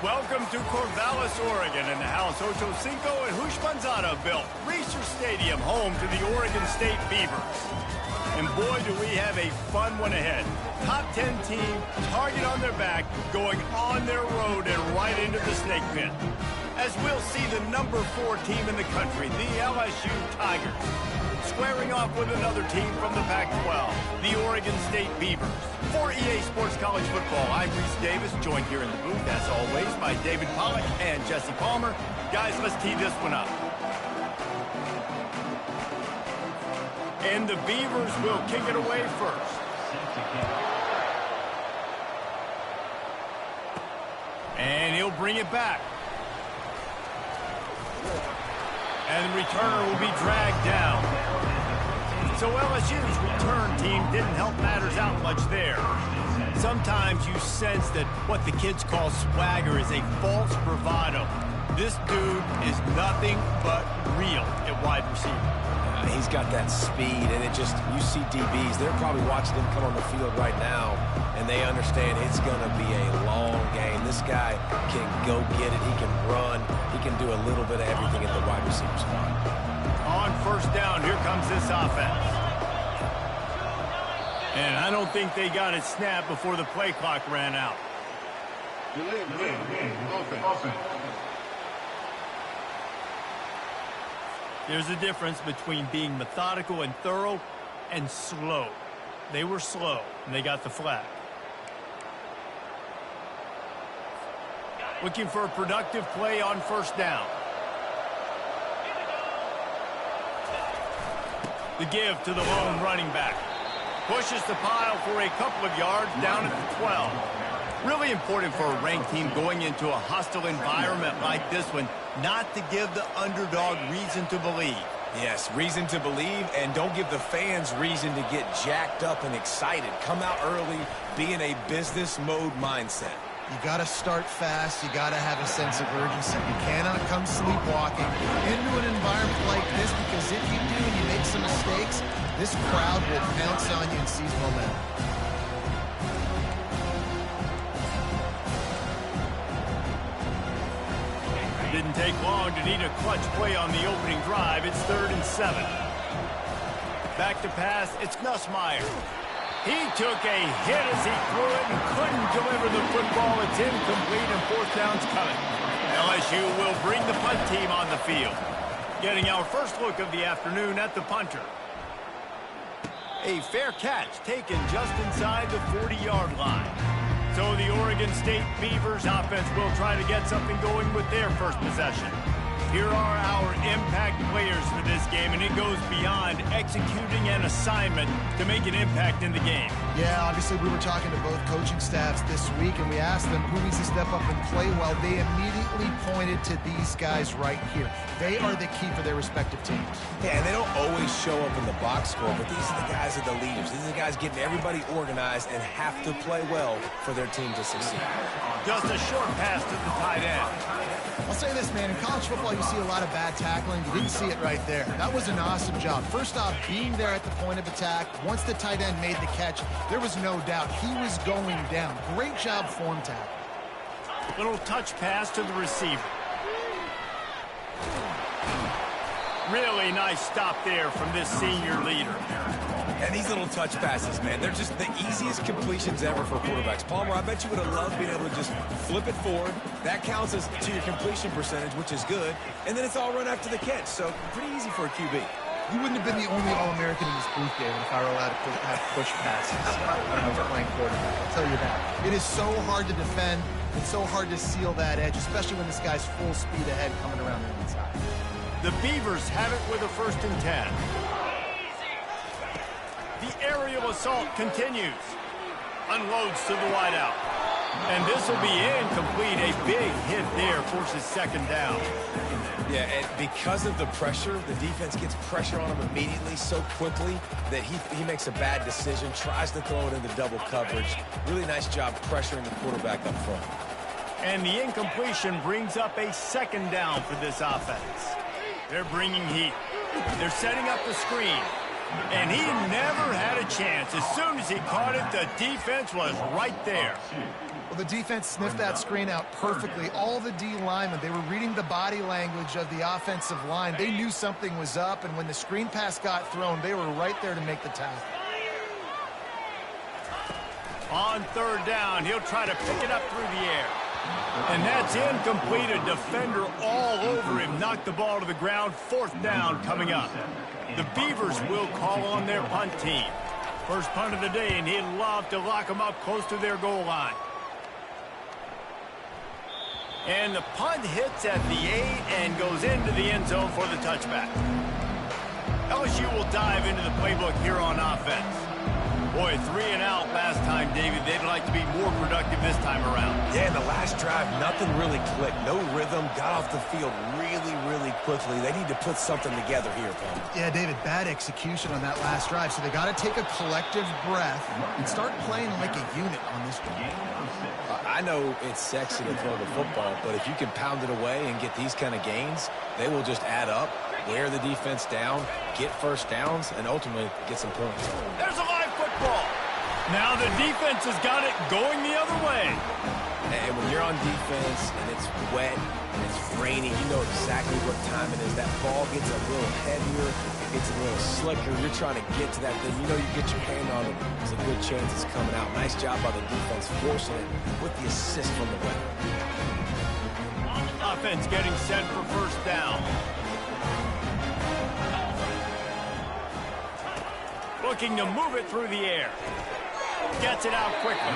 Welcome to Corvallis, Oregon, in the House Ocho Cinco and Hushmanzada built Reser Stadium, home to the Oregon State Beavers. And boy, do we have a fun one ahead. Top 10 team, target on their back, going on their road and right into the snake pit. As we'll see the number 4 team in the country, the LSU Tigers, squaring off with another team from the Pac-12, the Oregon State Beavers. For EA Sports College Football, I'm Reese Davis, joined here in the booth, as always, by David Pollack and Jesse Palmer. Guys, let's tee this one up. And the Beavers will kick it away first. And he'll bring it back. And the returner will be dragged down. So LSU's return team didn't help matters out much there. Sometimes you sense that what the kids call swagger is a false bravado. This dude is nothing but real at wide receiver. He's got that speed, and you see DBs, they're probably watching him come on the field right now, and they understand it's going to be a long game. This guy can go get it. He can run. He can do a little bit of everything at the wide receiver spot. On first down, here comes this offense. And I don't think they got it snapped before the play clock ran out. There's a difference between being methodical and thorough and slow. They were slow, and they got the flag. Looking for a productive play on first down. The give to the lone running back. Pushes the pile for a couple of yards down at the 12. Really important for a ranked team going into a hostile environment like this one, not to give the underdog reason to believe. Yes, reason to believe, and don't give the fans reason to get jacked up and excited. Come out early, be in a business mode mindset. You got to start fast. You got to have a sense of urgency. You cannot come sleepwalking into an environment like this, because if you do and you make some mistakes, this crowd will pounce on you and seize momentum. Didn't take long to need a clutch play on the opening drive. It's 3rd and 7. Back to pass, it's Nussmeier. He took a hit as he threw it and couldn't deliver the football. It's incomplete and 4th down's coming. LSU will bring the punt team on the field. Getting our first look of the afternoon at the punter. A fair catch taken just inside the 40-yard line. So the Oregon State Beavers offense will try to get something going with their first possession. Here are our impact players for this game, and it goes beyond executing an assignment to make an impact in the game. Yeah, obviously we were talking to both coaching staffs this week, and we asked them who needs to step up and play well. They immediately pointed to these guys right here. They are the key for their respective teams. Yeah, and they don't always show up in the box score, but these are the guys that are the leaders. These are the guys getting everybody organized and have to play well for their team to succeed. Just a short pass to the tight end. I'll say this, man, in college football you see a lot of bad tackling. You didn't see it right there. That was an awesome job. First off, being there at the point of attack. Once the tight end made the catch, there was no doubt he was going down. Great job form tackle. Little touch pass to the receiver. Really nice stop there from this senior leader. And these little touch passes, man, they're just the easiest completions ever for quarterbacks. Palmer, I bet you would have loved being able to just flip it forward. That counts as to your completion percentage, which is good. And then it's all run after the catch, so pretty easy for a QB. You wouldn't have been the only All-American in this booth, David, if I were allowed to have push passes when I was playing quarterback. I'll tell you that. It is so hard to defend. It's so hard to seal that edge, especially when this guy's full speed ahead coming around the inside. The Beavers have it with a 1st and 10. The aerial assault continues. Unloads to the wideout. And this will be incomplete. A big hit there forces 2nd down. Yeah, and because of the pressure, the defense gets pressure on him immediately so quickly that he makes a bad decision, tries to throw it into double coverage. Really nice job pressuring the quarterback up front. And the incompletion brings up a 2nd down for this offense. They're bringing heat. They're setting up the screen. And he never had a chance. As soon as he caught it, the defense was right there. Well, the defense sniffed that screen out perfectly. All the D linemen, they were reading the body language of the offensive line. They knew something was up, and when the screen pass got thrown, they were right there to make the tackle. On third down, he'll try to pick it up through the air. And that's incomplete. A defender all over him. Knocked the ball to the ground. Fourth down coming up. The Beavers will call on their punt team. First punt of the day, and he'd love to lock them up close to their goal line. And the punt hits at the 8 and goes into the end zone for the touchback. LSU will dive into the playbook here on offense. Boy, 3 and out last time, David. They'd like to be more productive this time around. Yeah, in the last drive, nothing really clicked. No rhythm. Got off the field really quickly. They need to put something together here, Paul. Yeah, David, bad execution on that last drive. So they got to take a collective breath and start playing like a unit on this one. I know it's sexy to throw the football, but if you can pound it away and get these kind of gains, they will just add up, wear the defense down, get first downs, and ultimately get some points. There's a live football. Now the defense has got it going the other way. And when you're on defense and it's wet and it's raining, you know exactly what time it is. That ball gets a little heavier, it gets a little slicker. You're trying to get to that thing. You know you get your hand on it, there's a good chance it's coming out. Nice job by the defense forcing it with the assist from the weather. Offense getting set for first down. Looking to move it through the air. Gets it out quickly.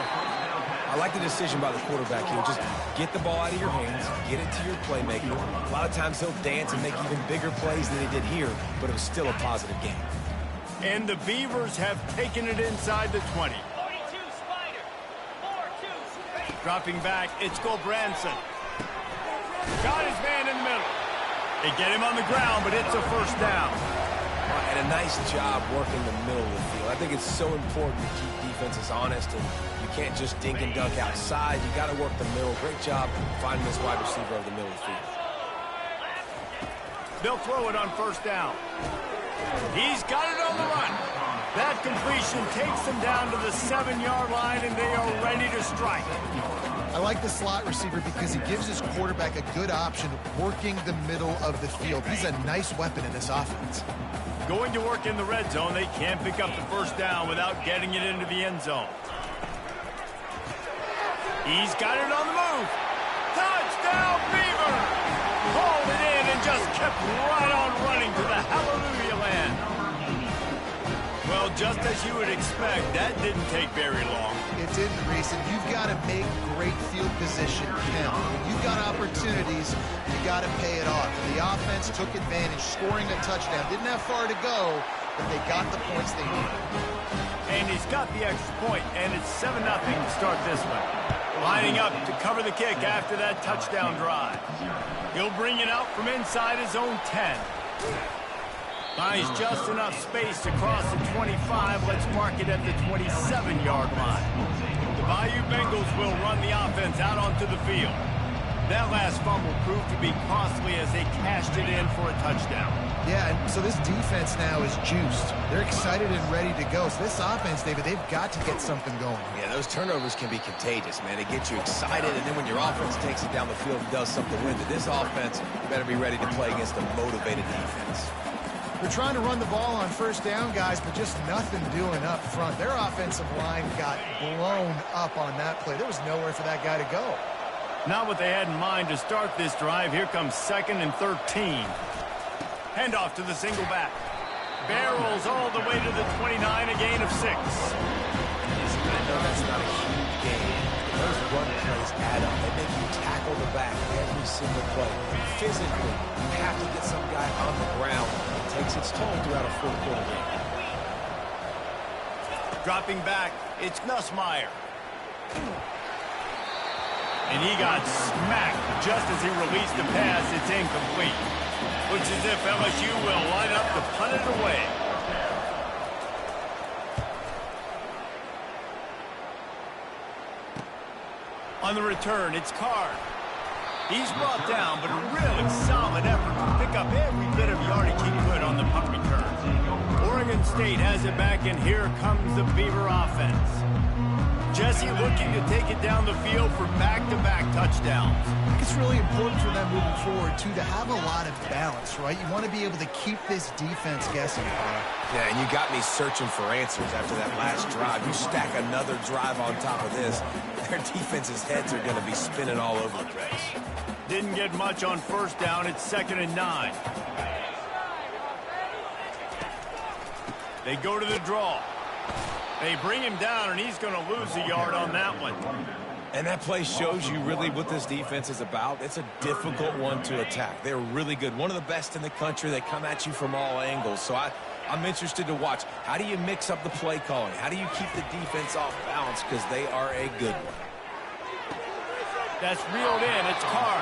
I like the decision by the quarterback here. Just get the ball out of your hands, get it to your playmaker. A lot of times he'll dance and make even bigger plays than he did here, but it was still a positive game. And the Beavers have taken it inside the 20. Dropping back, it's Gulbranson. Got his man in the middle. They get him on the ground, but it's a first down. And a nice job working the middle of the field. I think it's so important to keep defenses honest, and you can't just dink and dunk outside. You got to work the middle. Great job finding this wide receiver of the middle of the field. They'll throw it on first down. He's got it on the run. That completion takes them down to the 7-yard line, and they are ready to strike. I like the slot receiver because he gives his quarterback a good option working the middle of the field. He's a nice weapon in this offense. Going to work in the red zone. They can't pick up the first down without getting it into the end zone. He's got it on the move. Touchdown, Beaver! Hauled it in and just kept right on running to the hallelujah land. Well, just as you would expect, that didn't take very long. It didn't, Reese, and you've got to make great field position count. When you've got opportunities, you got to pay it off. And the offense took advantage, scoring a touchdown. Didn't have far to go, but they got the points they needed. And he's got the extra point, and it's 7-0 to start this one. Lining up to cover the kick after that touchdown drive. He'll bring it out from inside his own 10. Finds just enough space to cross the 25. Let's mark it at the 27-yard line. The Bayou Bengals will run the offense out onto the field. That last fumble proved to be costly as they cashed it in for a touchdown. Yeah, and so this defense now is juiced. They're excited and ready to go. So this offense, David, they've got to get something going. Yeah, those turnovers can be contagious, man. They get you excited, and then when your offense takes it down the field and does something with it, this offense better be ready to play against a motivated defense. They're trying to run the ball on first down, guys, but just nothing doing up front. Their offensive line got blown up on that play. There was nowhere for that guy to go. Not what they had in mind to start this drive. Here comes 2nd and 13. Handoff to the single back. Barrels all the way to the 29, a gain of 6. I know that's not a huge game. Those run plays add up. They make you tackle the back every single play. Physically, you have to get some guy on the ground. It takes its toll throughout a fourth-quarter game. Dropping back, it's Nussmeier. And he got smacked just as he released the pass. It's incomplete. Looks as if LSU will line up to punt it away. On the return, it's Card. He's brought down, but a really solid effort to pick up every bit of yardage he could on the punt return. Oregon State has it back, and here comes the Beaver offense. Jesse looking to take it down the field for back-to-back touchdowns. I think it's really important for them moving forward, too, to have a lot of balance, right? You want to be able to keep this defense guessing, Carl. Yeah, and you got me searching for answers after that last drive. You stack another drive on top of this, their defense's heads are going to be spinning all over the place. Didn't get much on first down. It's 2nd and 9. They go to the draw. They bring him down, and he's going to lose a yard on that one. And that play shows you really what this defense is about. It's a difficult one to attack. They're really good. One of the best in the country. They come at you from all angles. So I'm interested to watch. How do you mix up the play calling? How do you keep the defense off balance? Because they are a good one. That's reeled in. It's Carr.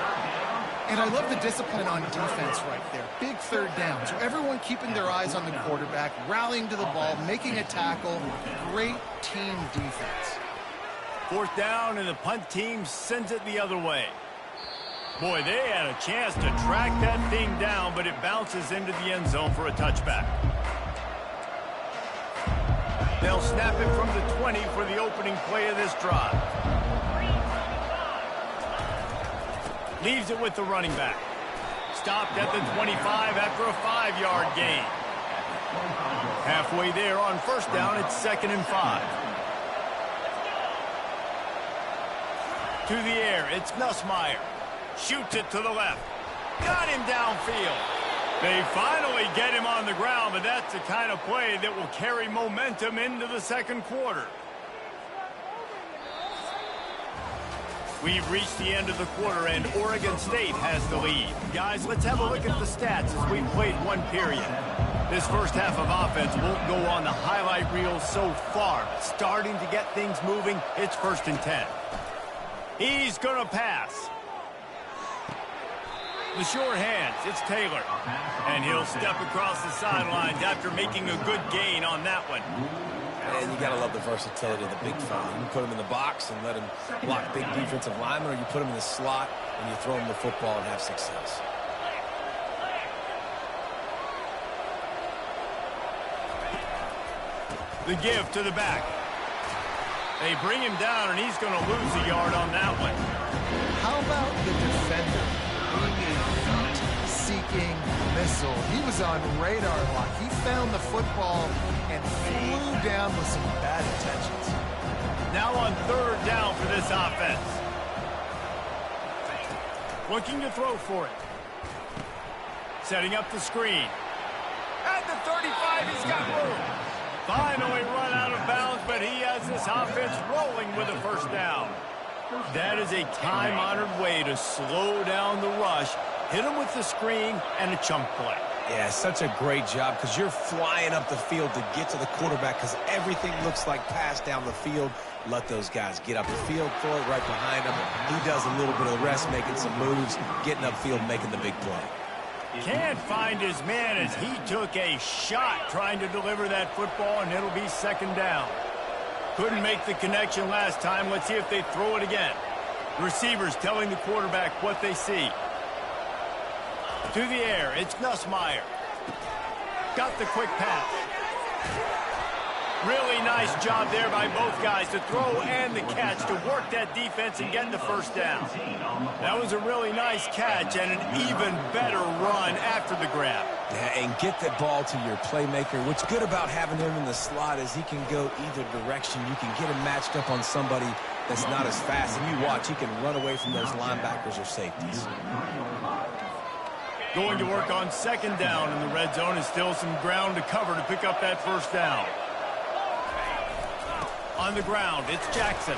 And I love the discipline on defense right there. Big third down. So everyone keeping their eyes on the quarterback, rallying to the ball, making a tackle. Great team defense. 4th down, and the punt team sends it the other way. Boy, they had a chance to track that thing down, but it bounces into the end zone for a touchback. They'll snap it from the 20 for the opening play of this drive. Leaves it with the running back. Stopped at the 25 after a 5-yard gain. Halfway there on first down, it's 2nd and 5. To the air, it's Nussmeier. Shoots it to the left. Got him downfield. They finally get him on the ground, but that's the kind of play that will carry momentum into the second quarter. We've reached the end of the quarter, and Oregon State has the lead. Guys, let's have a look at the stats as we've played one period. This first half of offense won't go on the highlight reel so far. Starting to get things moving, it's 1st and 10. He's going to pass. The short hands, it's Taylor. And he'll step across the sidelines after making a good gain on that one. And you got to love the versatility of the big fella. You can put him in the box and let him block big defensive linemen, or you put him in the slot and you throw him the football and have success. The give to the back. They bring him down, and he's going to lose a yard on that one. How about the defender being a heat-seeking missile? He was on radar lock. He found the football and flew down with some bad intentions. Now on 3rd down for this offense. Looking to throw for it. Setting up the screen. At the 35, he's got room. Finally run out of bounds, but he has this offense rolling with a first down. That is a time-honored way to slow down the rush, hit him with the screen, and a chunk play. Yeah, such a great job because you're flying up the field to get to the quarterback because everything looks like pass down the field. Let those guys get up the field, throw it right behind him. He does a little bit of the rest, making some moves, getting upfield, making the big play. Can't find his man as he took a shot trying to deliver that football, and it'll be 2nd down. Couldn't make the connection last time. Let's see if they throw it again. Receivers telling the quarterback what they see. To the air, it's Nussmeier. Got the quick pass. Really nice job there by both guys to throw and the catch to work that defense and get the first down. That was a really nice catch and an even better run after the grab. Yeah, and get the ball to your playmaker. What's good about having him in the slot is he can go either direction. You can get him matched up on somebody that's not as fast. And you watch, he can run away from those linebackers or safeties. Going to work on 2nd down in the red zone, and still some ground to cover to pick up that first down. On the ground, it's Jackson.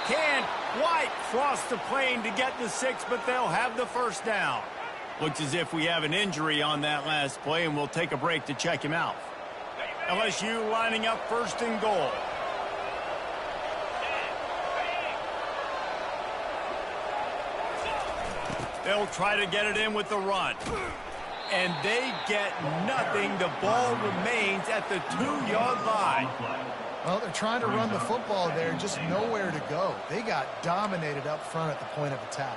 Can't quite cross the plane to get the 6, but they'll have the first down. Looks as if we have an injury on that last play, and we'll take a break to check him out. LSU lining up 1st and goal. They'll try to get it in with the run. And they get nothing. The ball remains at the 2-yard line. Well, they're trying to run the football there, just nowhere to go. They got dominated up front at the point of attack.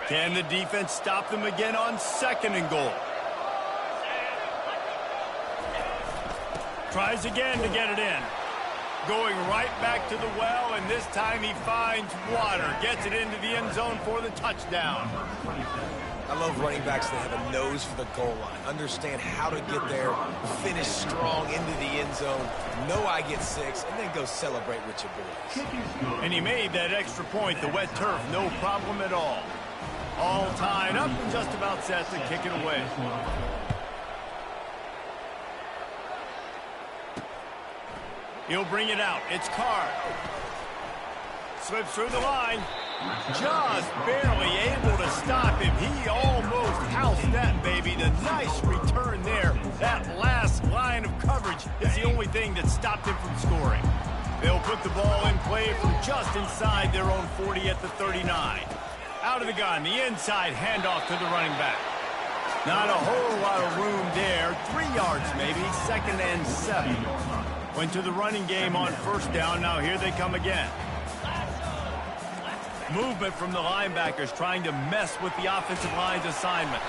Can the defense stop them again on 2nd and goal? Tries again to get it in. Going right back to the well, and this time he finds water. Gets it into the end zone for the touchdown. I love running backs that have a nose for the goal line. Understand how to get there, finish strong into the end zone, know I get 6, and then go celebrate with your boys. And he made that extra point, the wet turf, no problem at all. All tied up and just about set to kick it away. He'll bring it out. It's Carr. Slips through the line. Just barely able to stop him. He almost housed that baby. The nice return there. That last line of coverage is the only thing that stopped him from scoring. They'll put the ball in play from just inside their own 40 at the 39. Out of the gun, the inside handoff to the running back. Not a whole lot of room there. 3 yards maybe, 2nd and 7. Went to the running game on 1st down. Now here they come again. Movement from the linebackers trying to mess with the offensive line's assignments.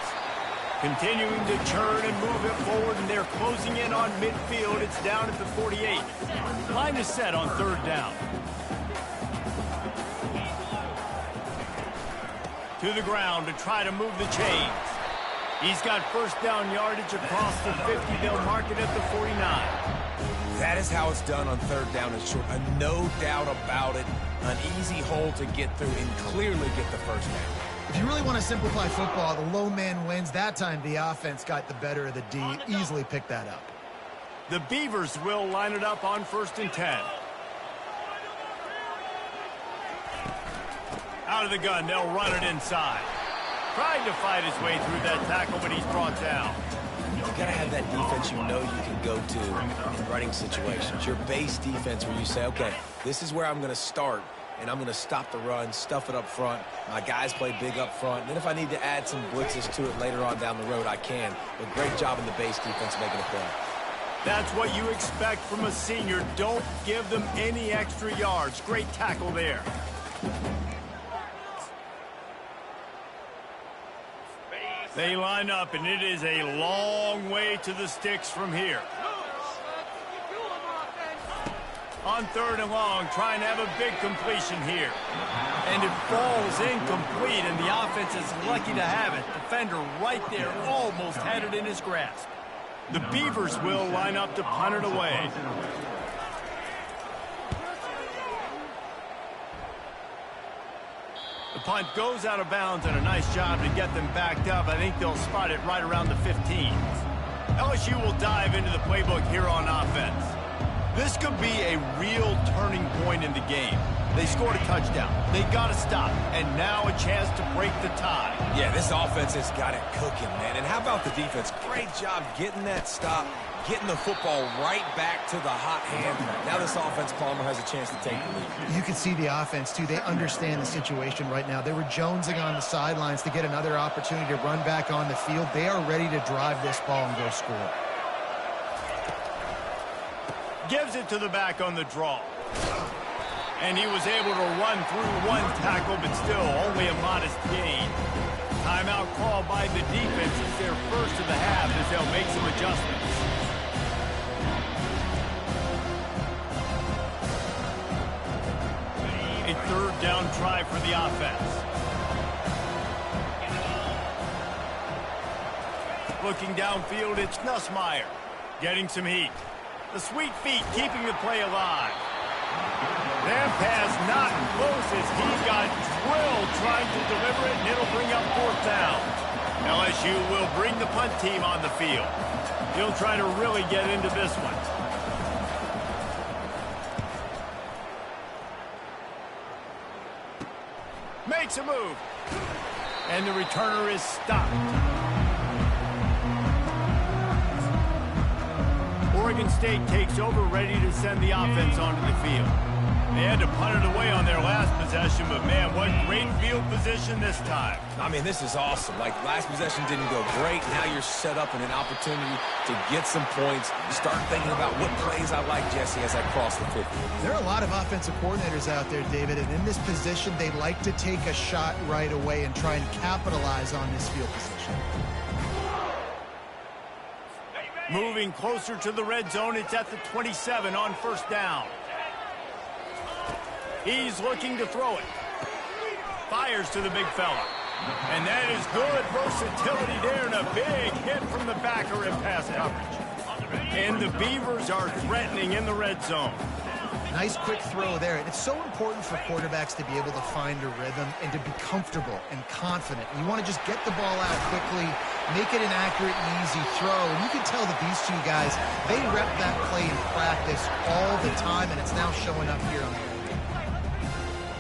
Continuing to churn and move it forward, and they're closing in on midfield. It's down at the 48. Line is set on 3rd down. To the ground to try to move the chains. He's got 1st down yardage across the 50. They'll mark it at the 49. That is how it's done on 3rd down and short. No doubt about it. An easy hole to get through and clearly get the 1st down. If you really want to simplify football, the low man wins. That time the offense got the better of the D. Easily picked that up. The Beavers will line it up on 1st and 10. Out of the gun, they'll run it inside. Trying to fight his way through that tackle, but he's brought down. You gotta have that defense you know you can go to in running situations. Your base defense where you say, okay, this is where I'm gonna start, and I'm gonna stop the run, stuff it up front. My guys play big up front. And then if I need to add some blitzes to it later on down the road, I can. But great job in the base defense making a play. That's what you expect from a senior. Don't give them any extra yards. Great tackle there. They line up, and it is a long way to the sticks from here. On 3rd and long, trying to have a big completion here. And it falls incomplete, and the offense is lucky to have it. Defender right there almost had it in his grasp. The Beavers will line up to punt it away. The punt goes out of bounds, and a nice job to get them backed up. I think they'll spot it right around the 15. LSU will dive into the playbook here on offense. This could be a real turning point in the game. They scored a touchdown. They got to stop, and now a chance to break the tie. Yeah, this offense has got it cooking, man. And how about the defense? Great job getting that stop, getting the football right back to the hot hand. Now this offense, Palmer, has a chance to take the lead. You can see the offense, too. They understand the situation right now. They were jonesing on the sidelines to get another opportunity to run back on the field. They are ready to drive this ball and go score. Gives it to the back on the draw. And he was able to run through one tackle, but still only a modest gain. Timeout called by the defense. It's their first of the half as they'll make some adjustments. A 3rd down try for the offense. Looking downfield, it's Nussmeier. Getting some heat. The sweet feet keeping the play alive. That pass not close as he got drilled trying to deliver it, and it'll bring up 4th down. LSU will bring the punt team on the field. He'll try to really get into this one. Makes a move. And the returner is stopped. Oregon State takes over, ready to send the offense onto the field. They had to punt it away on their last possession. possession, but man, what great field position this time. I mean, this is awesome. Like, last possession didn't go great. Now you're set up in an opportunity to get some points. Start thinking about what plays I like, Jesse, as I cross the 50. There are a lot of offensive coordinators out there, David, and in this position, they like to take a shot right away and try and capitalize on this field position. Moving closer to the red zone, it's at the 27 on first down. He's looking to throw it. Fires to the big fella. And that is good versatility there, and a big hit from the backer in pass coverage. And the Beavers are threatening in the red zone. Nice quick throw there. And it's so important for quarterbacks to be able to find a rhythm and to be comfortable and confident. You want to just get the ball out quickly, make it an accurate, easy throw. And you can tell that these two guys, they rep that play in practice all the time, and it's now showing up here on the field.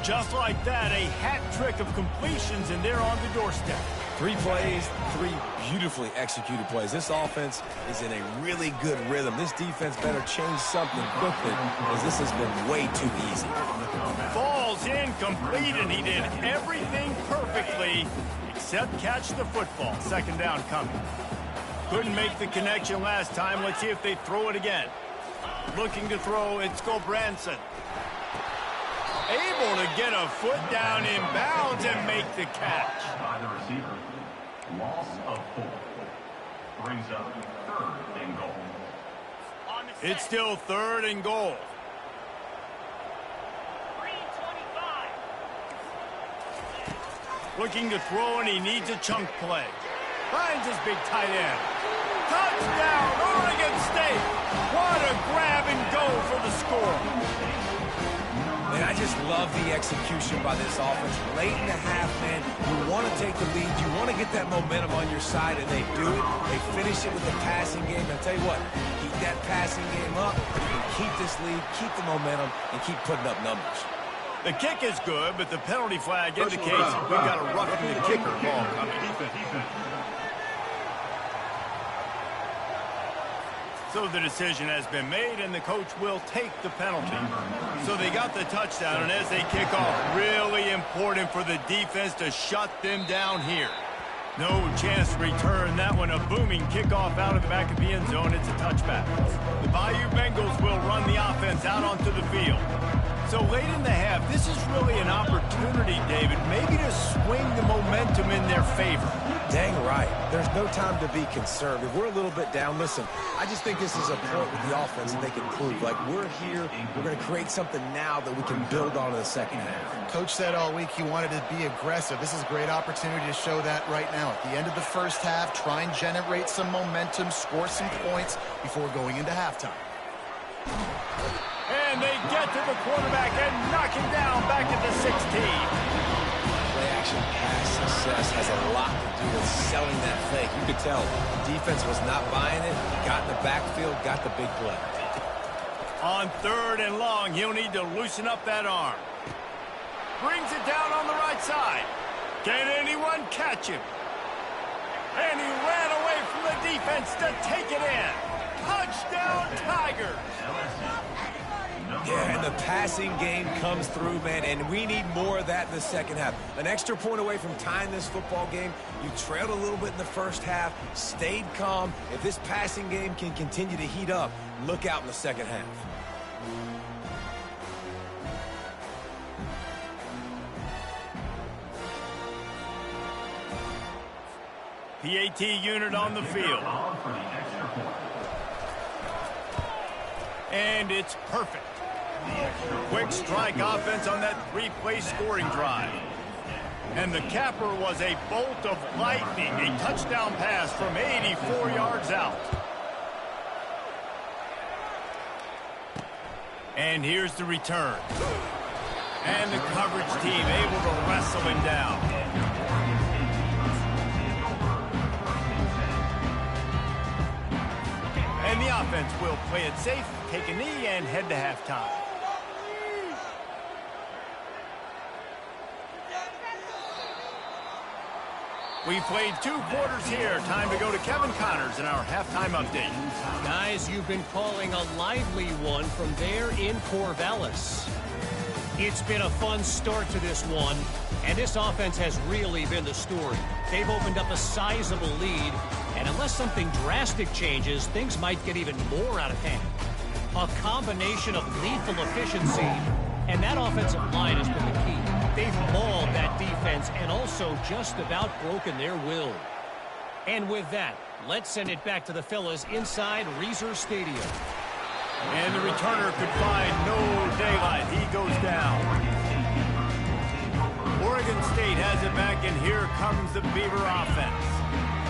Just like that, a hat trick of completions, and they're on the doorstep. 3 plays, 3 beautifully executed plays. This offense is in a really good rhythm. This defense better change something quickly, because this has been way too easy. Falls incomplete, and he did everything perfectly except catch the football. Second down coming. Couldn't make the connection last time. Let's see if they throw it again. Looking to throw, it's Gulbranson. Able to get a foot down in bounds and make the catch. By the receiver. Loss of 4. Brings up 3rd and goal. It's still 3rd and goal. Looking to throw, and he needs a chunk play. Finds his big tight end. Touchdown, Oregon State. What a grab and go for the score. And I just love the execution by this offense. Late in the half, man, you want to take the lead. You want to get that momentum on your side, and they do it. They finish it with the passing game. I'll tell you what, keep that passing game up, and keep this lead, keep the momentum, and keep putting up numbers. The kick is good, but the penalty flag indicates we've got a roughing the kicker ball coming. So the decision has been made, and the coach will take the penalty. So they got the touchdown, and as they kick off, really important for the defense to shut them down here. No chance to return that one. A booming kickoff out of the back of the end zone. It's a touchback. The Bayou Bengals will run the offense out onto the field. So late in the half, this is really an opportunity, David, maybe to swing the momentum in their favor. Dang right. There's no time to be concerned. If we're a little bit down, listen, I just think this is a point with the offense that they can prove. Like, we're here, we're going to create something now that we can build on in the second half. Coach said all week he wanted to be aggressive. This is a great opportunity to show that right now. At the end of the first half, try and generate some momentum, score some points before going into halftime. And they get to the quarterback and knock him down back at the 16. Play-action pass success has a lot to do with selling that fake. You could tell defense was not buying it, got in the backfield, got the big play. On 3rd and long, he'll need to loosen up that arm. Brings it down on the right side. Can anyone catch him? And he ran away from the defense to take it in. Touchdown, Tigers! Yeah, and the passing game comes through, man, and we need more of that in the second half. An extra point away from tying this football game. You trailed a little bit in the first half, stayed calm. If this passing game can continue to heat up, look out in the second half. PAT unit on the field. And it's perfect. Quick strike offense on that 3-play scoring drive. And the capper was a bolt of lightning, a touchdown pass from 84 yards out. And here's the return. And the coverage team able to wrestle him down. And the offense will play it safe, take a knee, and head to halftime. We've played 2 quarters here. Time to go to Kevin Connors in our halftime update. Guys, you've been calling a lively one from there in Corvallis. It's been a fun start to this one, and this offense has really been the story. They've opened up a sizable lead, and unless something drastic changes, things might get even more out of hand. A combination of lethal efficiency, and that offensive line has been the key. They've mauled that defense and also just about broken their will. And with that, let's send it back to the fellas inside Reser Stadium. And the returner could find no daylight. He goes down. Oregon State has it back, and here comes the Beaver offense.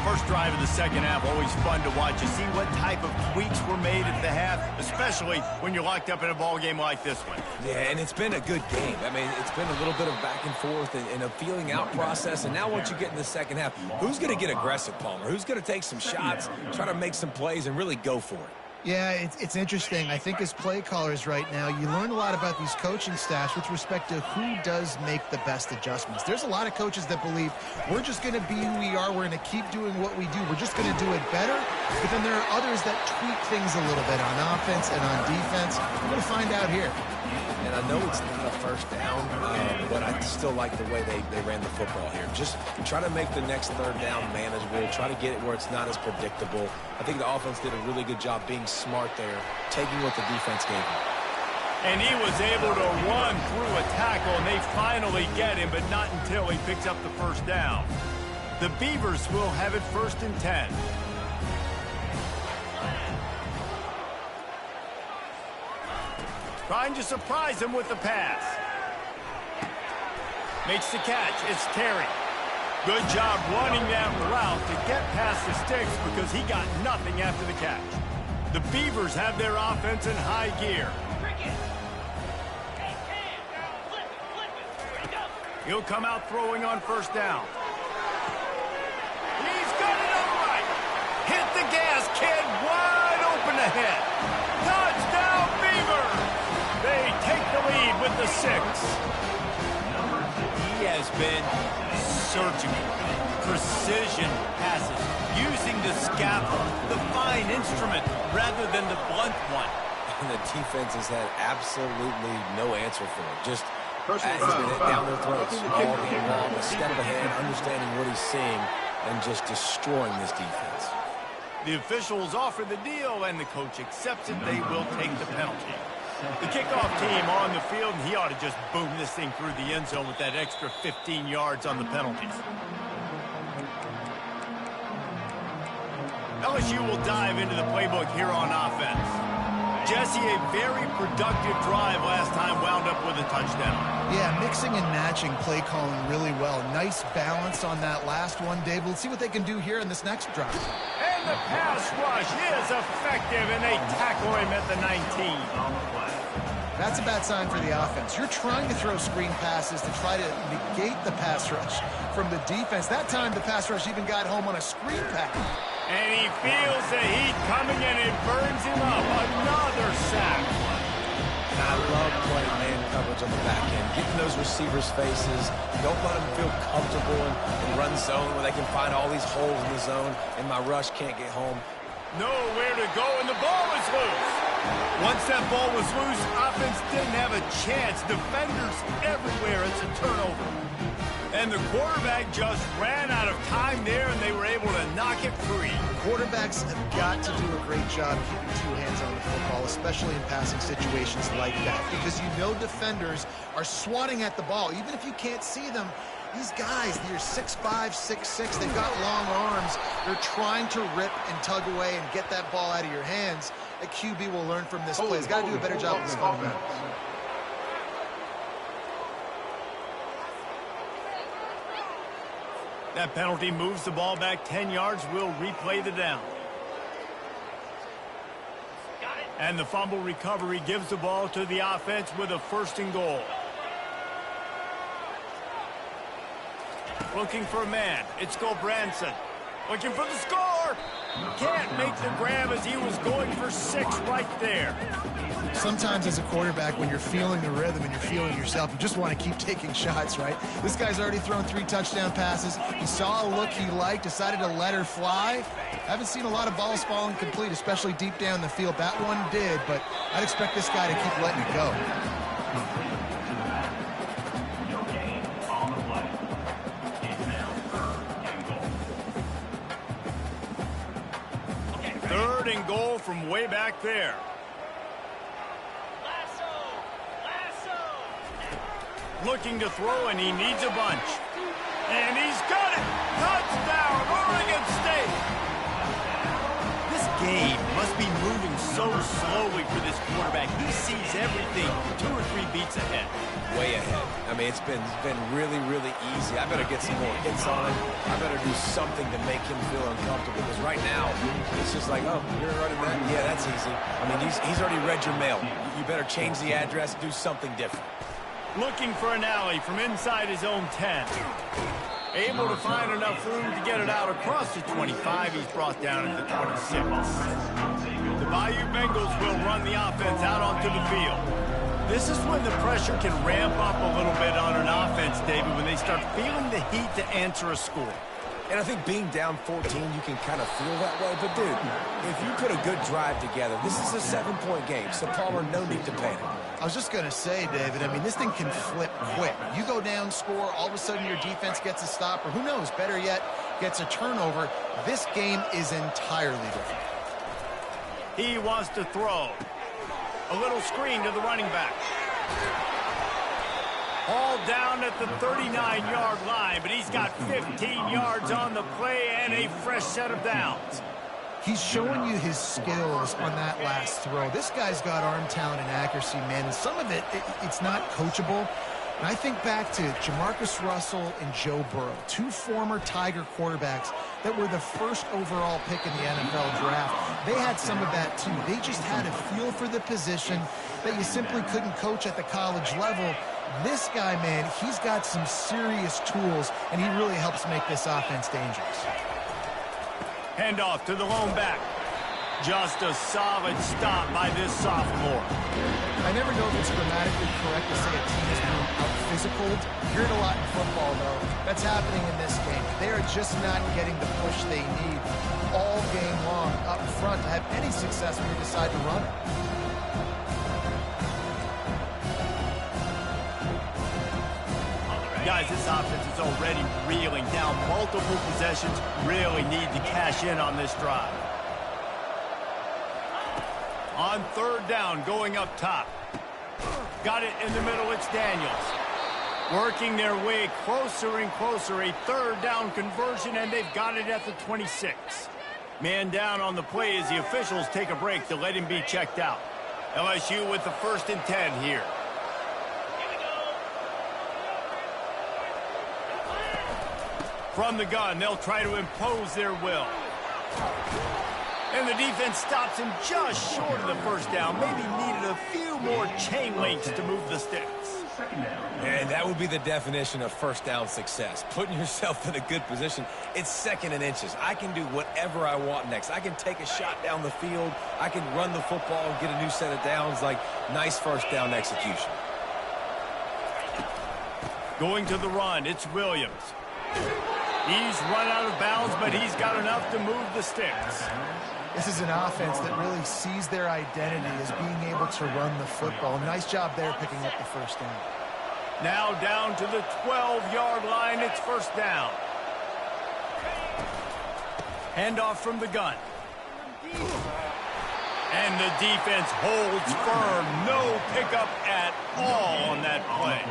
First drive of the second half, always fun to watch. You see what type of tweaks were made at the half, especially when you're locked up in a ball game like this one. Yeah, and it's been a good game. I mean, it's been a little bit of back and forth and a feeling out process. And now once you get in the second half, who's going to get aggressive, Palmer? Who's going to take some shots, try to make some plays, and really go for it? Yeah, it's interesting. I think as play callers right now, you learn a lot about these coaching staffs with respect to who does make the best adjustments. There's a lot of coaches that believe we're just going to be who we are. We're going to keep doing what we do. We're just going to do it better. But then there are others that tweak things a little bit on offense and on defense. We're going to find out here. And I know it's not a first down, but I still like the way they ran the football here. Just try to make the next third down manageable. Try to get it where it's not as predictable. I think the offense did a really good job being smart there, taking what the defense gave him. And he was able to run through a tackle, and they finally get him, but not until he picks up the first down. The Beavers will have it 1st and 10. Trying to surprise him with the pass. Makes the catch. It's Terry. Good job running that route to get past the sticks because he got nothing after the catch. The Beavers have their offense in high gear. He'll come out throwing on first down. He's got it upright. Hit the gas, kid. Wide open ahead. Touchdown, Beavers. They take the lead with the 6. He has been surgical. Precision passes. Using the scalpel, the fine instrument, rather than the blunt one. And the defense has had absolutely no answer for it. Just he's been down their throats all game long, a step ahead, understanding what he's seeing, and just destroying this defense. The officials offer the deal, and the coach accepts it. They will take the penalty. The kickoff team on the field, and he ought to just boom this thing through the end zone with that extra 15 yards on the penalties. LSU will dive into the playbook here on offense. Jesse, a very productive drive last time, wound up with a touchdown. Yeah, mixing and matching play calling really well. Nice balance on that last one, Dave. Let's see what they can do here in this next drive. And the pass rush is effective, and they tackle him at the 19. That's a bad sign for the offense. You're trying to throw screen passes to try to negate the pass rush from the defense. That time, the pass rush even got home on a screen pass. And he feels the heat coming, and it burns him up. Another sack. I love playing man coverage on the back end, getting those receivers' faces. Don't let them feel comfortable in run zone where they can find all these holes in the zone, and my rush can't get home. Nowhere to go, and the ball is loose. Once that ball was loose, offense didn't have a chance. Defenders everywhere. It's a turnover. And the quarterback just ran out of time there, and they were able to knock it free. Quarterbacks have got to do a great job keeping 2 hands on the football, especially in passing situations like that, because you know defenders are swatting at the ball. Even if you can't see them, these guys, they're 6'5", 6'6", they've got long arms. They're trying to rip and tug away and get that ball out of your hands. A QB will learn from this play. He's got to do a better job with his fundamentals. That penalty moves the ball back 10 yards. We'll replay the down. And the fumble recovery gives the ball to the offense with a 1st and goal. Looking for a man. It's Gulbranson. Looking for the score. Can't make the grab as he was going for 6 right there. Sometimes as a quarterback, when you're feeling the rhythm and you're feeling yourself, you just want to keep taking shots, right? This guy's already thrown 3 touchdown passes. He saw a look he liked, decided to let her fly. Haven't seen a lot of balls falling complete, especially deep down the field. That one did, but I'd expect this guy to keep letting it go. goal from way back there. Looking to throw, and he needs a bunch. And he's got it! Touchdown, Oregon State! This game must be moving so slowly for this quarterback. He sees everything 2 or 3 beats ahead. Way ahead. I mean, it's been really, really easy. I better get some more hits on him. I better do something to make him feel uncomfortable. Because right now, it's just like, oh, you're running that? Yeah, that's easy. I mean, he's already read your mail. You better change the address, do something different. Looking for an alley from inside his own 10. Able to find enough room to get it out across the 25. He's brought down at the 26. The Bayou Bengals will run the offense out onto the field. This is when the pressure can ramp up a little bit on an offense, David, when they start feeling the heat to answer a score. And I think being down 14, you can kind of feel that way. But, dude, if you put a good drive together, this is a 7-point game, so Palmer, no need to panic. I was just going to say, David, I mean, this thing can flip quick. You go down, score, all of a sudden your defense gets a stop, or who knows, better yet, gets a turnover. This game is entirely different. He wants to throw. A little screen to the running back. All down at the 39-yard line, but he's got 15 yards on the play and a fresh set of downs. He's showing you his skills on that last throw. This guy's got arm talent and accuracy, man, and some of it's not coachable. And I think back to Jamarcus Russell and Joe Burrow, 2 former Tiger quarterbacks that were the first overall pick in the NFL draft. They had some of that, too. They just had a feel for the position that you simply couldn't coach at the college level. This guy, man, he's got some serious tools, and he really helps make this offense dangerous. Handoff to the lone back. Just a solid stop by this sophomore. I never know if it's grammatically correct to say a team is being out-physicaled. You hear it a lot in football, though. That's happening in this game. They are just not getting the push they need all game long up front to have any success when you decide to run it. Guys, this offense is already reeling down multiple possessions. Really need to cash in on this drive. On 3rd down, going up top. Got it in the middle, it's Daniels. Working their way closer and closer. A 3rd down conversion, and they've got it at the 26. Man down on the play as the officials take a break to let him be checked out. LSU with the 1st and 10 here. From the gun, they'll try to impose their will. And the defense stops him just short of the 1st down. Maybe needed a few more chain links to move the sticks. And that would be the definition of 1st down success. Putting yourself in a good position. It's 2nd and inches. I can do whatever I want next. I can take a shot down the field. I can run the football and get a new set of downs. Like, nice 1st down execution. Going to the run, it's Williams. He's run out of bounds, but he's got enough to move the sticks. This is an offense that really sees their identity as being able to run the football. Nice job there picking up the 1st down. Now down to the 12-yard line, it's 1st down. Handoff from the gun. And the defense holds firm. No pickup at all on that play.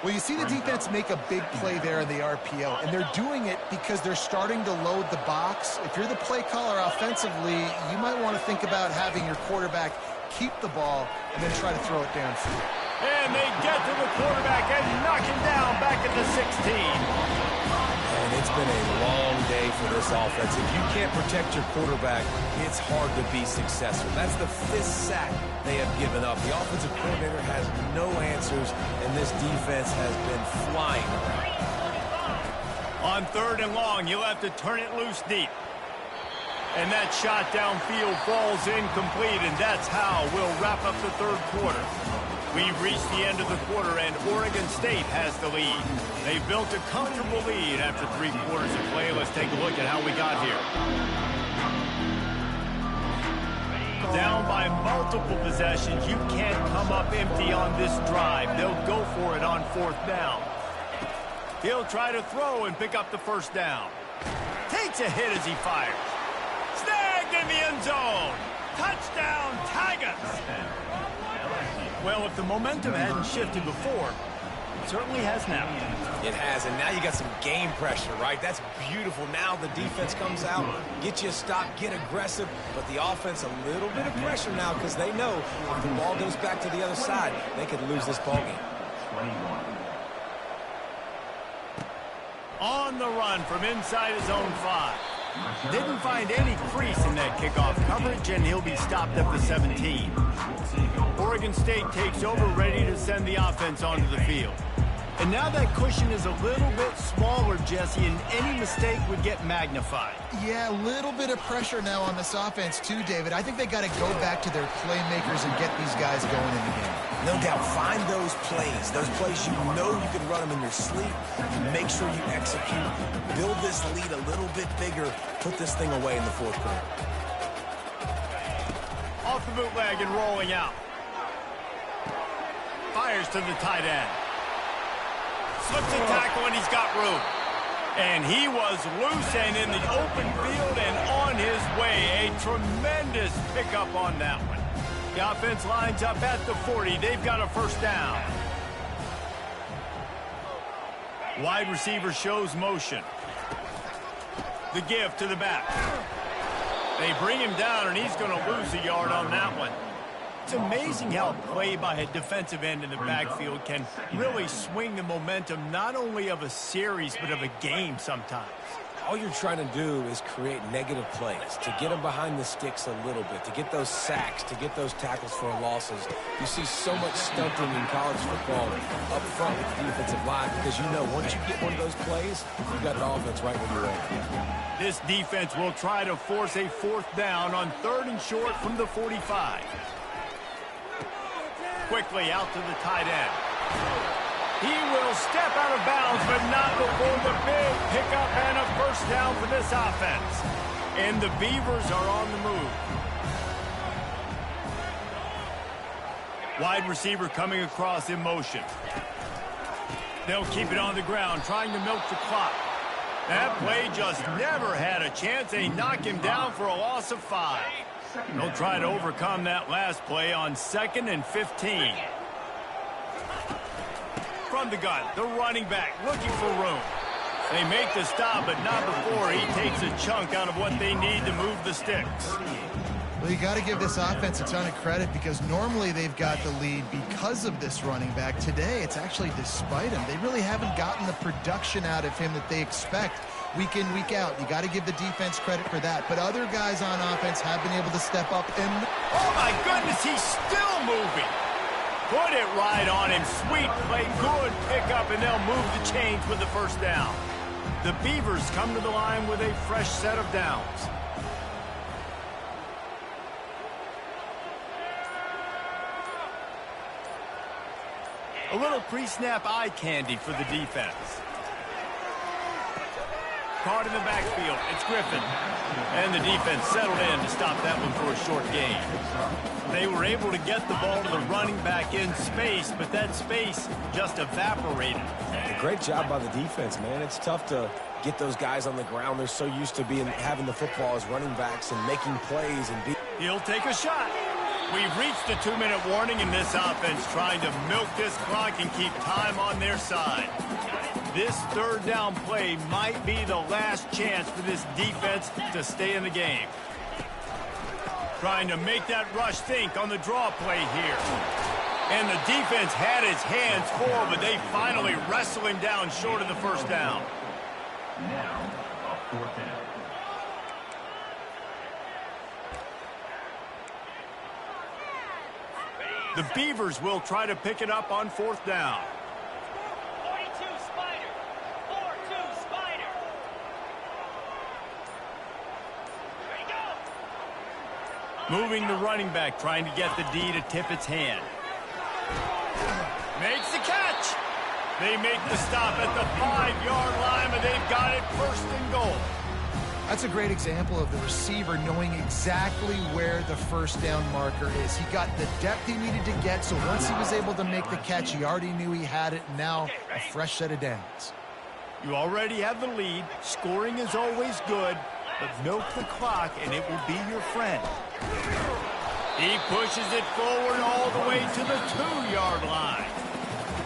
Well, you see the defense make a big play there in the RPO, and they're doing it because they're starting to load the box. If you're the play caller offensively, you might want to think about having your quarterback keep the ball and then try to throw it downfield. And they get to the quarterback and knock him down back at the 16. And it's been a long day for this offense. If you can't protect your quarterback, it's hard to be successful. That's the 5th sack they have given up. The offensive coordinator has no answers, and this defense has been flying around. On 3rd and long, you'll have to turn it loose deep. And that shot downfield falls incomplete, and that's how we'll wrap up the 3rd quarter. We've reached the end of the quarter, and Oregon State has the lead. They've built a comfortable lead after 3 quarters of play. Let's take a look at how we got here. Down by multiple possessions. You can't come up empty on this drive. They'll go for it on 4th down. He'll try to throw and pick up the 1st down. Takes a hit as he fires. Snagged in the end zone. Touchdown, Tigers. Well, if the momentum hadn't shifted before, it certainly has now. It has, and now you got some game pressure, right? That's beautiful. Now the defense comes out, get you a stop, get aggressive, but the offense a little bit of pressure now because they know if the ball goes back to the other side, they could lose this ball game. 21. On the run from inside his own 5. Didn't find any crease in that kickoff coverage, and he'll be stopped at the 17. Oregon State takes over, ready to send the offense onto the field. And now that cushion is a little bit smaller, Jesse, and any mistake would get magnified. Yeah, a little bit of pressure now on this offense too, David. I think they got to go back to their playmakers and get these guys going in the game. No doubt, find those plays you know you can run them in your sleep. Make sure you execute. Build this lead a little bit bigger. Put this thing away in the fourth quarter. Off the bootleg and rolling out. Fires to the tight end. Slips a tackle and he's got room. And he was loose and in the open field and on his way. A tremendous pickup on that one. The offense lines up at the 40. They've got a first down. Wide receiver shows motion. The give to the back. They bring him down, and he's going to lose a yard on that one. It's amazing how a play by a defensive end in the backfield can really swing the momentum not only of a series but of a game sometimes. All you're trying to do is create negative plays, to get them behind the sticks a little bit, to get those sacks, to get those tackles for losses. You see so much stunting in college football up front with the defensive line because you know once you get one of those plays, you've got the offense right where you're at. This defense will try to force a fourth down on 3rd and short from the 45. Quickly out to the tight end. He will step out of bounds, but not before the big pickup and a first down for this offense. And the Beavers are on the move. Wide receiver coming across in motion. They'll keep it on the ground, trying to milk the clock. That play just never had a chance. They knock him down for a loss of 5. They'll try to overcome that last play on 2nd and 15. From the gun, the running back looking for room. They make the stop, but not before he takes a chunk out of what they need to move the sticks. Well, you got to give this offense a ton of credit because normally they've got the lead because of this running back. Today, it's actually despite him. They really haven't gotten the production out of him that they expect week in, week out. You got to give the defense credit for that. But other guys on offense have been able to step up and... Oh, my goodness, he's still moving. Put it right on him. Sweet play, good pickup, and they'll move the chains with the first down. The Beavers come to the line with a fresh set of downs. A little pre-snap eye candy for the defense. Caught in the backfield. It's Griffin. And the defense settled in to stop that one for a short gain. They were able to get the ball to the running back in space, but that space just evaporated. A great job by the defense, man. It's tough to get those guys on the ground. They're so used to having the football as running backs and making plays and He'll take a shot. We've reached the 2-minute warning in this offense, trying to milk this clock and keep time on their side. This 3rd down play might be the last chance for this defense to stay in the game. Trying to make that rush think on the draw play here. And the defense had its hands full, but they finally wrestle him down short of the first down. Now, a 4th down. The Beavers will try to pick it up on 4th down. 42 Spider. 4-2 Spider. Ready, go. Moving the running back, trying to get the D to tip its hand. Makes the catch. They make the stop at the 5-yard line, but they've got it 1st and goal. That's a great example of the receiver knowing exactly where the first down marker is. He got the depth he needed to get, so once he was able to make the catch, he already knew he had it. Now, a fresh set of downs. You already have the lead. Scoring is always good, but milk the clock and it will be your friend. He pushes it forward all the way to the 2-yard line.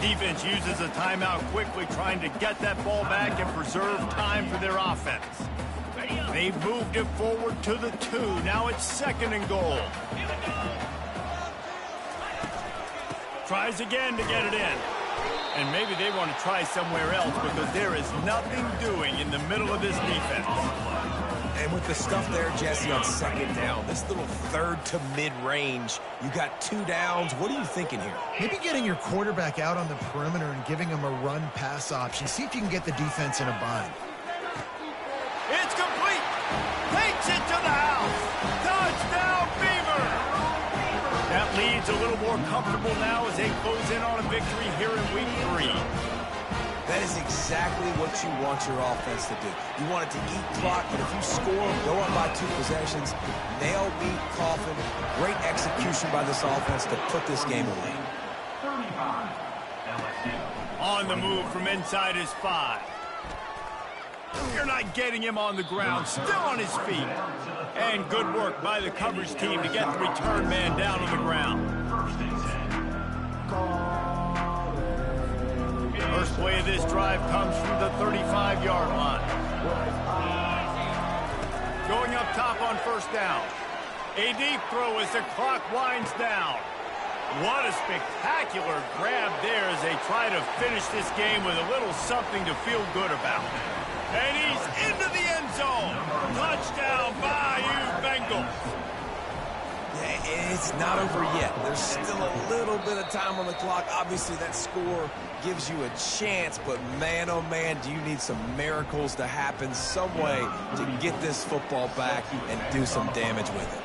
Defense uses a timeout quickly, trying to get that ball back and preserve time for their offense. They've moved it forward to the 2. Now it's 2nd and goal. Tries again to get it in. And maybe they want to try somewhere else because there is nothing doing in the middle of this defense. And with the stuff there, Jesse, on 2nd down, this little 3rd to mid-range, you got 2 downs. What are you thinking here? Maybe getting your quarterback out on the perimeter and giving him a run-pass option. See if you can get the defense in a bind. It's complete. Takes it to the house. Touchdown, Beaver. That lead's a little more comfortable now as they close in on a victory here in week 3. That is exactly what you want your offense to do. You want it to eat clock, but if you score, go up by 2 possessions, nail, beat, coffin. Great execution by this offense to put this game away. 35, LSU. On the move from inside his 5. You're not getting him on the ground, still on his feet. And good work by the coverage team to get the return man down on the ground. 1st and 10. First play of this drive comes from the 35-yard line. Going up top on 1st down. A deep throw as the clock winds down. What a spectacular grab there as they try to finish this game with a little something to feel good about. And he's into the end zone. Touchdown, Bayou Bengals. Yeah, it's not over yet. There's still a little bit of time on the clock. Obviously, that score gives you a chance, but man, oh man, do you need some miracles to happen some way to get this football back and do some damage with it.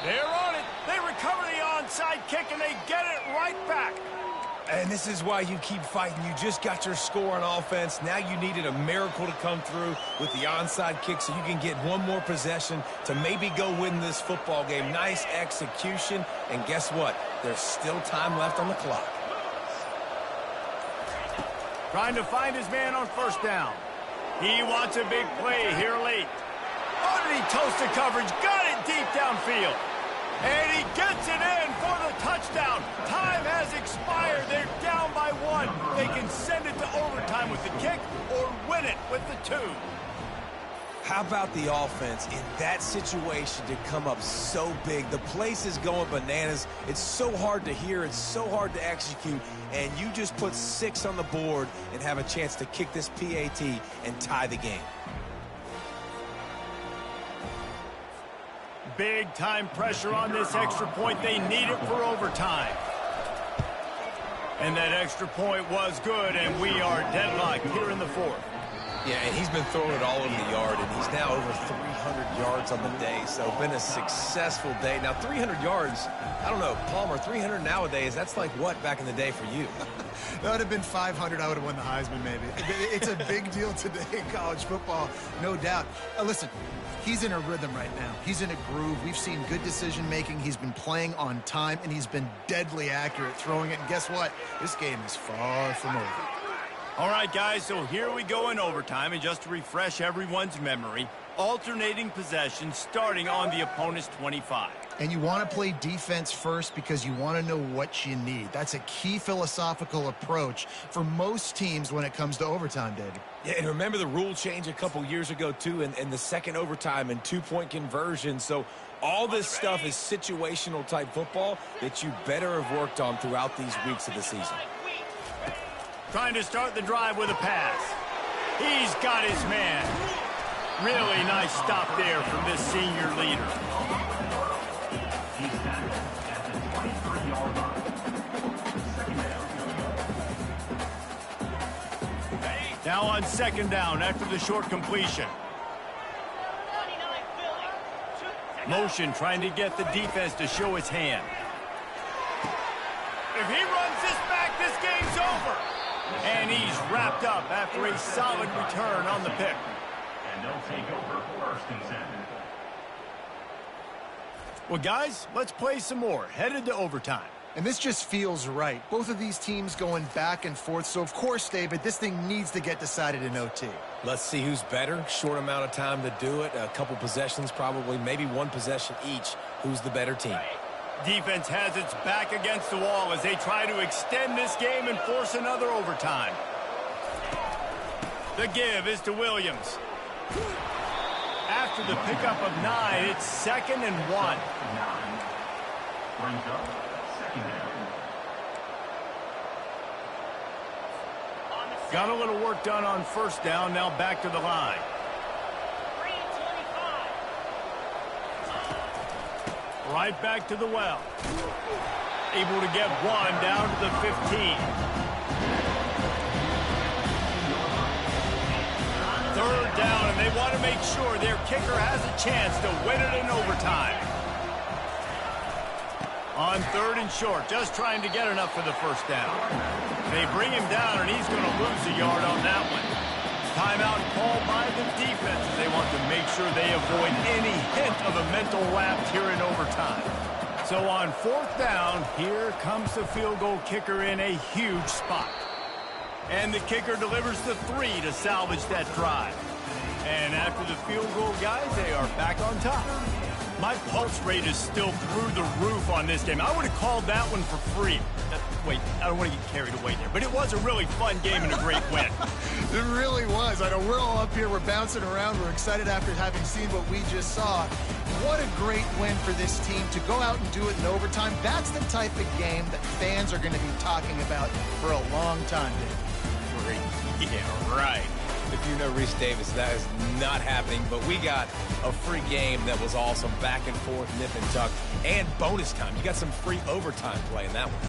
They're on it. They recover the onside kick, and they get it right back. And this is why you keep fighting. You just got your score on offense. Now you needed a miracle to come through with the onside kick so you can get one more possession to maybe go win this football game. Nice execution. And guess what? There's still time left on the clock. Trying to find his man on 1st down. He wants a big play here late. Oh, did he toast the coverage? Got it deep downfield. And he gets it in for the touchdown. Time has expired. They're down by 1. They can send it to overtime with the kick or win it with the 2. How about the offense in that situation to come up so big? The place is going bananas. It's so hard to hear. It's so hard to execute. And you just put 6 on the board and have a chance to kick this PAT and tie the game. Big time pressure on this extra point. They need it for overtime. And that extra point was good, and we are deadlocked here in the 4th. Yeah, and he's been throwing it all over the yard, and he's now over 300 yards on the day, so been a successful day. Now, 300 yards, I don't know, Palmer, 300 nowadays, that's like what back in the day for you? That would have been 500. I would have won the Heisman, maybe. It's a big deal today in college football, no doubt. Listen, he's in a rhythm right now. He's in a groove. We've seen good decision-making. He's been playing on time, and he's been deadly accurate throwing it. And guess what? This game is far from over. All right, guys, so here we go in overtime, and just to refresh everyone's memory, alternating possessions starting on the opponent's 25. And you want to play defense first because you want to know what you need. That's a key philosophical approach for most teams when it comes to overtime, David. Yeah, and remember the rule change a couple years ago, too, and the second overtime and 2-point conversion. So all this stuff is situational type football that you better have worked on throughout these weeks of the season. Trying to start the drive with a pass. He's got his man. Really nice stop there from this senior leader. He's tackled at the 23-yard line. Now on 2nd down after the short completion. Motion trying to get the defense to show his hand. If he runs this back, this game's over. And he's wrapped up after a solid return on the pick. And they'll take over 1st and 10. Well, guys, let's play some more. Headed to overtime. And this just feels right. Both of these teams going back and forth. So, of course, David, this thing needs to get decided in OT. Let's see who's better. Short amount of time to do it. A couple possessions probably, maybe one possession each. Who's the better team? Defense has its back against the wall as they try to extend this game and force another overtime. The give is to Williams. After the pickup of 9, it's 2nd and 1. Brings up second down. Got a little work done on first down. Now back to the line. 3:25. Right back to the well. Able to get one down to the 15. 3rd down, and they want to make sure their kicker has a chance to win it in overtime. On 3rd and short, just trying to get enough for the first down. They bring him down, and he's going to lose a yard on that one. Timeout called by the defense as they want to make sure they avoid any hint of a mental lapse here in overtime. So on 4th down, here comes the field goal kicker in a huge spot. And the kicker delivers the 3 to salvage that drive. And after the field goal, guys, they are back on top. My pulse rate is still through the roof on this game. I would have called that one for free. Wait, I don't want to get carried away there. But it was a really fun game and a great win. It really was. I know we're all up here. We're bouncing around. We're excited after having seen what we just saw. What a great win for this team to go out and do it in overtime. That's the type of game that fans are going to be talking about for a long time, Dave. Yeah, right. If you know Reese Davis, that is not happening. But we got a free game that was awesome. Back and forth, nip and tuck, and bonus time. You got some free overtime play in that one.